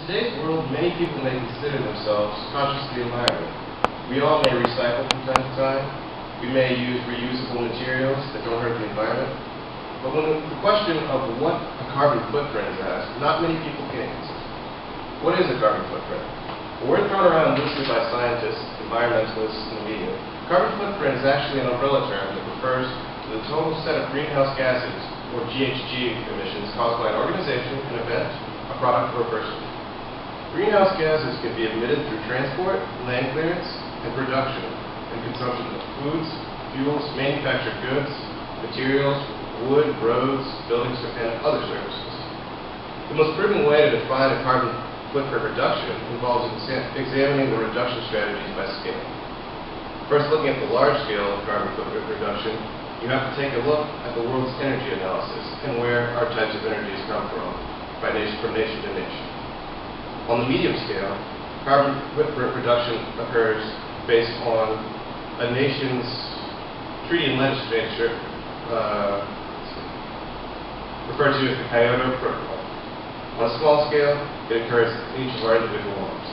today's world, many people may consider themselves conscious of the environment. We all may recycle from time to time. We may use reusable materials that don't hurt the environment. But when the question of what a carbon footprint is asked, not many people can answer. What is a carbon footprint? A word thrown around loosely by scientists, environmentalists, and the media. Carbon footprint is actually an umbrella term that refers to the total set of greenhouse gases, or GHG emissions, caused by an organization, an event, a product, or a person. Greenhouse gases can be emitted through transport, land clearance, and production and consumption of foods, fuels, manufactured goods, materials, wood, roads, buildings, and other services. The most proven way to define a carbon footprint reduction involves examining the reduction strategies by scale. First, looking at the large scale of carbon footprint reduction, you have to take a look at the world's energy analysis and where our types of energies come from nation to nation. On the medium scale, carbon footprint reduction occurs based on a nation's treaty and legislature referred to as the Kyoto Protocol. On a small scale, it occurs in each of our individual homes.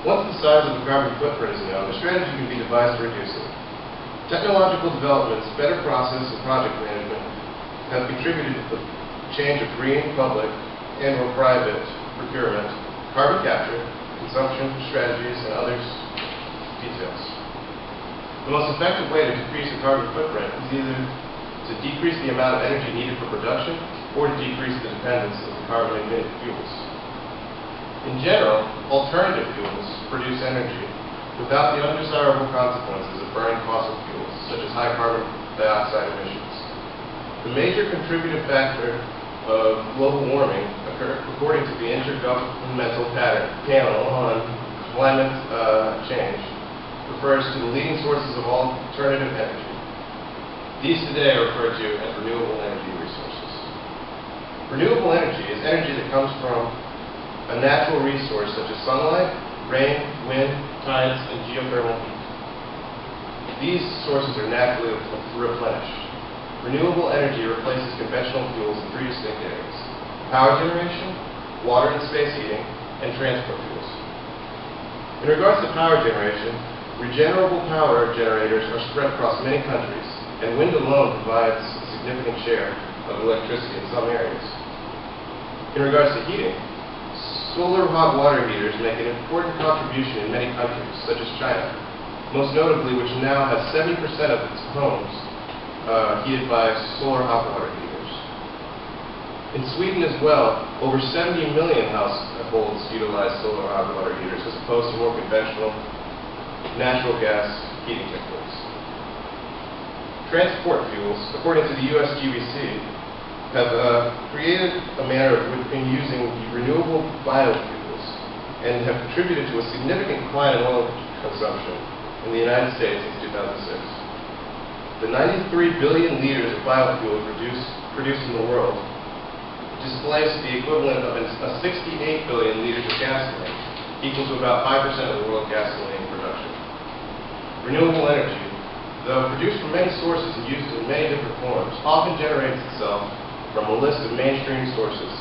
Once the size of the carbon footprint is known, a strategy can be devised to reduce it. Technological developments, better process, and project management have contributed to the change of green, public, and/or private procurement, carbon capture, consumption strategies, and other details. The most effective way to decrease the carbon footprint is either to decrease the amount of energy needed for production or to decrease the dependence of the carbon-emitted fuels. In general, alternative fuels produce energy without the undesirable consequences of burning fossil fuels, such as high carbon dioxide emissions. The major contributing factor of global warming, according to the Intergovernmental Panel on Climate Change, refers to the leading sources of alternative energy. These today are referred to as renewable energy resources. Renewable energy is energy that comes from a natural resource such as sunlight, rain, wind, tides, and geothermal heat. These sources are naturally replenished. Renewable energy replaces conventional fuels in three distinct areas: power generation, water and space heating, and transport fuels. In regards to power generation, regenerable power generators are spread across many countries, and wind alone provides a significant share of electricity in some areas. In regards to heating, solar hot water heaters make an important contribution in many countries, such as China, most notably which now has 70% of its homes heated by solar hot water heaters. In Sweden as well, over 70 million households utilize solar hot water heaters as opposed to more conventional natural gas heating techniques. Transport fuels, according to the USGBC, have created a manner in using renewable biofuels and have contributed to a significant decline in oil consumption in the United States since 2006. The 93 billion liters of biofuels produced in the world displace the equivalent of a 68 billion liters of gasoline, equal to about 5% of the world gasoline production. Renewable energy, though produced from many sources and used in many different forms, often generates itself from a list of mainstream sources.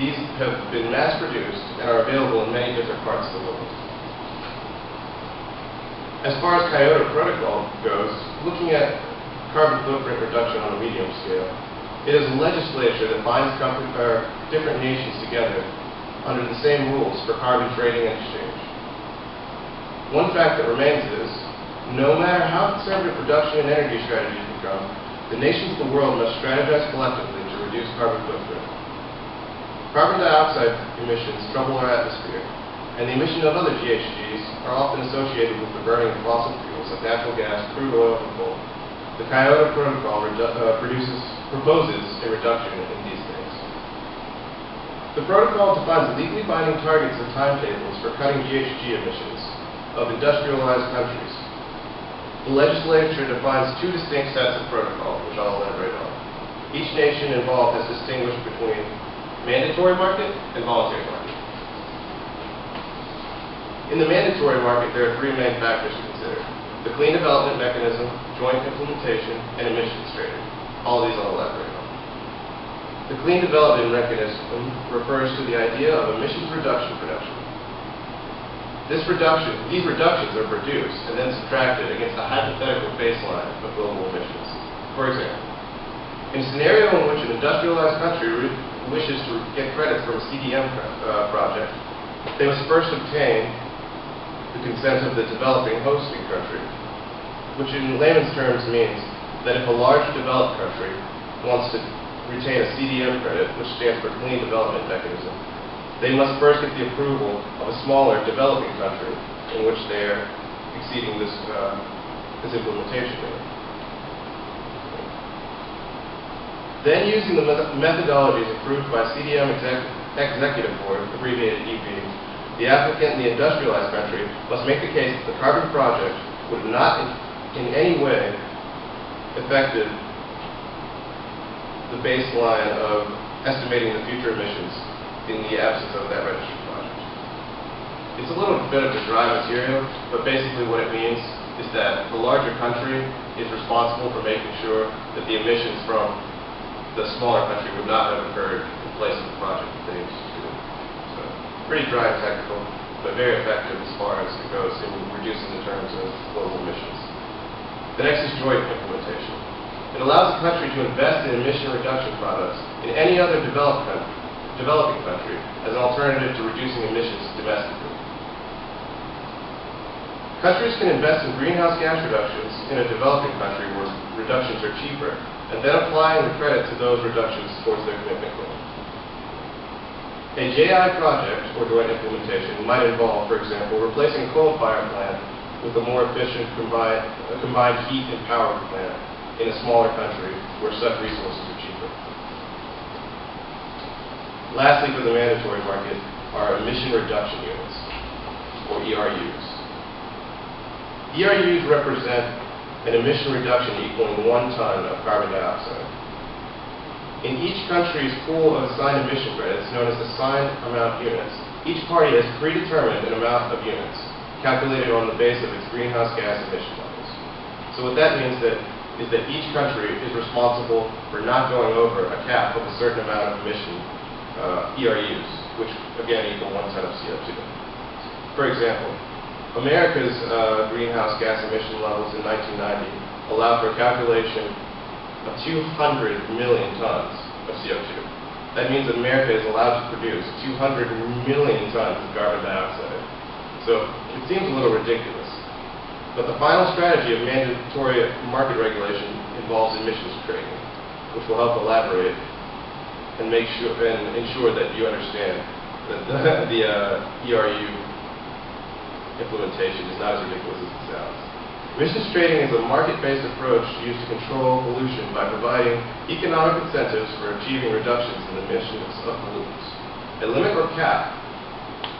These have been mass-produced and are available in many different parts of the world. As far as Kyoto Protocol goes, looking at carbon footprint reduction on a medium scale, it is a legislature that binds different nations together under the same rules for carbon trading and exchange. One fact that remains is, no matter how conservative production and energy strategies become, the nations of the world must strategize collectively to reduce carbon footprint. Carbon dioxide emissions trouble our atmosphere, and the emission of other GHGs are often associated with the burning of fossil fuels like natural gas, crude oil, and coal. The Kyoto Protocol proposes a reduction in these things. The protocol defines legally binding targets and timetables for cutting GHG emissions of industrialized countries. The legislature defines two distinct sets of protocols, which I'll elaborate on. Each nation involved has distinguished between mandatory market and voluntary market. In the mandatory market, there are three main factors to consider: the clean development mechanism, joint implementation, and emissions trading. All of these I'll elaborate on. The Clean Development Mechanism refers to the idea of emissions reduction production. These reductions are produced and then subtracted against a hypothetical baseline of global emissions. For example, in a scenario in which an industrialized country wishes to get credits from a CDM project, they must first obtain the consent of the developing hosting country, which in layman's terms means that if a large developed country wants to retain a CDM credit, which stands for Clean Development Mechanism, they must first get the approval of a smaller developing country in which they are exceeding this implementation limit. Then, using the methodologies approved by CDM Executive Board, abbreviated EP, the applicant in the industrialized country must make the case that the carbon project would not in any way affected the baseline of estimating the future emissions in the absence of that registered project. It's a little bit of a dry material, but basically what it means is that the larger country is responsible for making sure that the emissions from the smaller country would not have occurred in place of the project that they instituted. So, pretty dry and technical, but very effective as far as it goes in reducing the terms of global emissions. The next is joint implementation. It allows a country to invest in emission reduction products in any other developing country as an alternative to reducing emissions domestically. Countries can invest in greenhouse gas reductions in a developing country where reductions are cheaper, and then applying the credit to those reductions towards their commitment goal. A JI project, or joint implementation, might involve, for example, replacing a coal-fired plant with a more efficient combined heat and power plant in a smaller country where such resources are cheaper. Lastly, for the mandatory market are emission reduction units, or ERUs. ERUs represent an emission reduction equaling 1 ton of carbon dioxide. In each country's pool of assigned emission credits, known as assigned amount units, each party has predetermined an amount of units, calculated on the base of its greenhouse gas emission levels. So what that means is that each country is responsible for not going over a cap of a certain amount of emission ERUs, which again equal 1 ton of CO2. For example, America's greenhouse gas emission levels in 1990 allowed for a calculation of 200 million tons of CO2. That means that America is allowed to produce 200 million tons of carbon dioxide. So it seems a little ridiculous. But the final strategy of mandatory market regulation involves emissions trading, which will help elaborate and ensure that you understand that the ERU implementation is not as ridiculous as it sounds. Emissions trading is a market-based approach used to control pollution by providing economic incentives for achieving reductions in emissions of pollutants. A limit or cap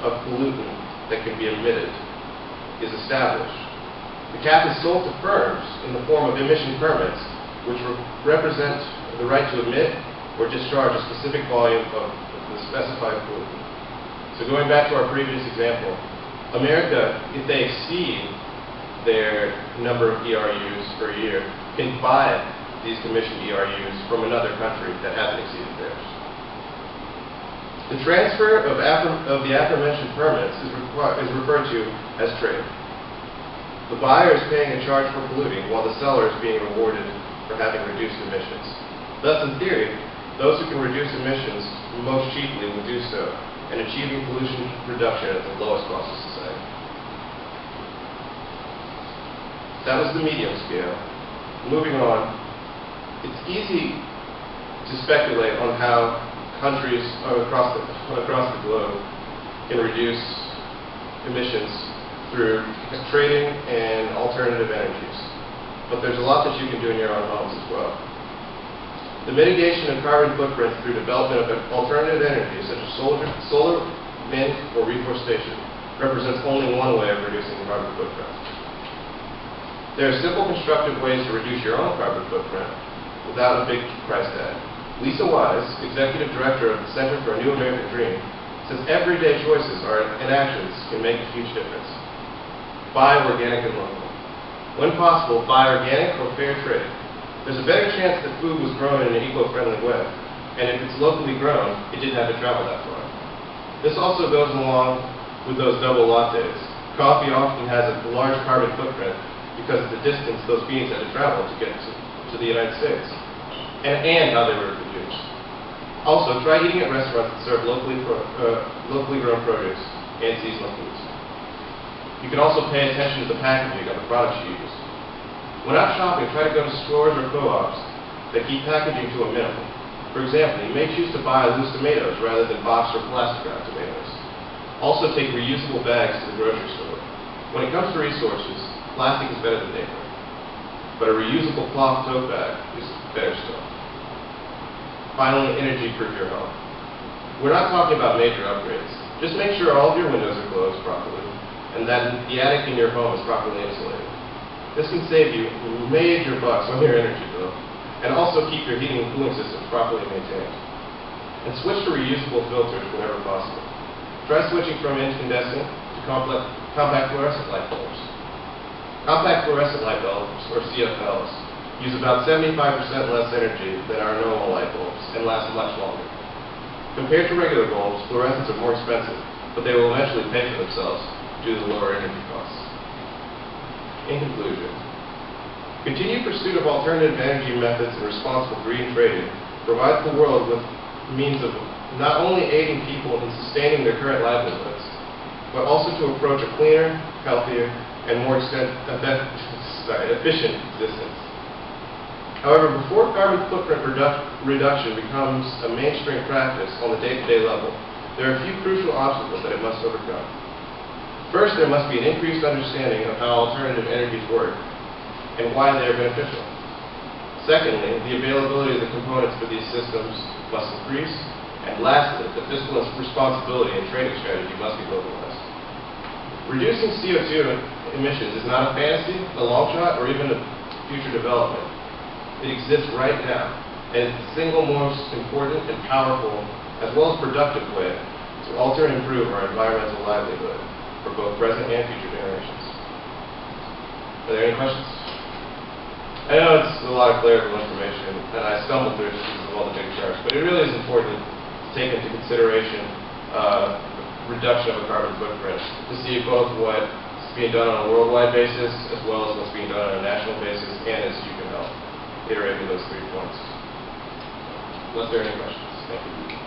of pollutant that can be emitted is established. The cap is sold to firms in the form of emission permits, which represent the right to emit or discharge a specific volume of the specified pollutant. So going back to our previous example, America, if they exceed their number of ERUs per year, can buy these commissioned ERUs from another country that hasn't exceeded theirs. The transfer of the aforementioned permits is referred to as trade. The buyer is paying a charge for polluting, while the seller is being rewarded for having reduced emissions. Thus, in theory, those who can reduce emissions most cheaply will do so, and achieving pollution reduction at the lowest cost of society. That was the medium scale. Moving on, it's easy to speculate on how countries across the globe can reduce emissions through trading and alternative energies. But there's a lot that you can do in your own homes as well. The mitigation of carbon footprints through development of alternative energies such as solar, wind, or reforestation represents only one way of reducing the carbon footprint. There are simple constructive ways to reduce your own carbon footprint without a big price tag. Lisa Wise, Executive Director of the Center for a New American Dream, says everyday choices and actions can make a huge difference. Buy organic and local. When possible, buy organic or fair trade. There's a better chance that food was grown in an eco-friendly way. and if it's locally grown, it didn't have to travel that far. This also goes along with those double lattes. Coffee often has a large carbon footprint because of the distance those beans had to travel to get to the United States, and how they were produced. Also, try eating at restaurants that serve locally grown produce and seasonal foods. You can also pay attention to the packaging of the products you use. When out shopping, try to go to stores or co-ops that keep packaging to a minimum. For example, you may choose to buy loose tomatoes rather than boxed or plastic wrapped tomatoes. Also, take reusable bags to the grocery store. When it comes to resources, plastic is better than paper, but a reusable cloth tote bag is better still. Finally, energy-proof your home. We're not talking about major upgrades. Just make sure all of your windows are closed properly and that the attic in your home is properly insulated. This can save you major bucks on your energy bill and also keep your heating and cooling systems properly maintained. And switch to reusable filters whenever possible. Try switching from incandescent to compact fluorescent light bulbs. Compact fluorescent light bulbs, or CFLs, use about 75% less energy than our normal light bulbs and last much longer. Compared to regular bulbs, fluorescents are more expensive, but they will eventually pay for themselves due to the lower energy costs. In conclusion, continued pursuit of alternative energy methods and responsible green trading provides the world with means of not only aiding people in sustaining their current livelihoods, but also to approach a cleaner, healthier, and more efficient existence. However, before carbon footprint reduction becomes a mainstream practice on the day-to-day level, there are a few crucial obstacles that it must overcome. First, there must be an increased understanding of how alternative energies work and why they are beneficial. Secondly, the availability of the components for these systems must increase. And lastly, the fiscal responsibility and trading strategy must be localized. Reducing CO2 emissions is not a fantasy, a long shot, or even a future development. It exists right now, and it's the single most important and powerful, as well as productive way to alter and improve our environmental livelihood for both present and future generations. Are there any questions? I know it's a lot of clerical information, and I stumbled through it just because of all the big charts, but it really is important to take into consideration reduction of a carbon footprint, to see both what's being done on a worldwide basis, as well as what's being done on a national basis, and as you can help iterate those 3 points. Unless there are any questions. Thank you.